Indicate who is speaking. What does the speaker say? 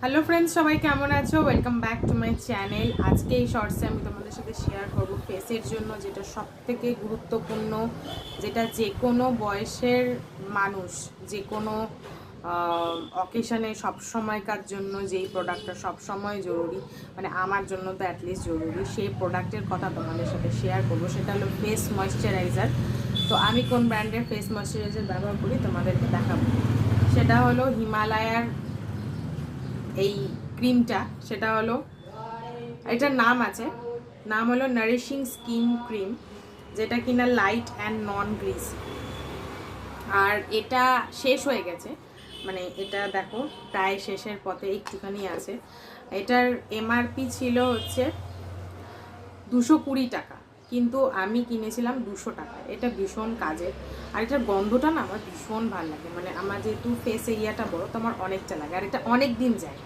Speaker 1: Hello friends, সবাই কেমন আছো? Welcome back to my channel. আজকে এই শর্টসে আমি তোমাদের সাথে শেয়ার করব ফেসের জন্য যেটা সবথেকে গুরুত্বপূর্ণ, যেটা যে কোনো বয়সের মানুষ যে কোনো অকেশনে সবসময়কার জন্য যেই প্রোডাক্টটা সবসময় জরুরি, মানে আমার জন্য তো অ্যাটলিস্ট জরুরি, সেই প্রোডাক্টের কথা তোমাদের সাথে শেয়ার করবো। সেটা হলো ফেস ময়েশ্চারাইজার। তো আমি কোন ব্র্যান্ডের ফেস ময়েশ্চারাইজার ব্যবহার করি তোমাদেরকে দেখাবো। সেটা হলো হিমালয়ার এই ক্রিমটা, সেটা হলো, এটার নাম আছে, নাম হলো নারিশিং স্কিন ক্রিম, যেটা কিনা লাইট অ্যান্ড নন গ্রিস। আর এটা শেষ হয়ে গেছে, মানে এটা দেখো প্রায় শেষের পথে, একটুখানি আছে। এটার এমআরপি ছিল হচ্ছে 220 টাকা, কিন্তু আমি কিনেছিলাম 200 টাকা। এটা ভীষণ কাজের, আর এটার গন্ধটা না আমার ভীষণ ভালো লাগে। মানে আমার যেহেতু ফেস এরিয়াটা বড়, তো আমার অনেকটা লাগে, আর এটা অনেক দিন যায়।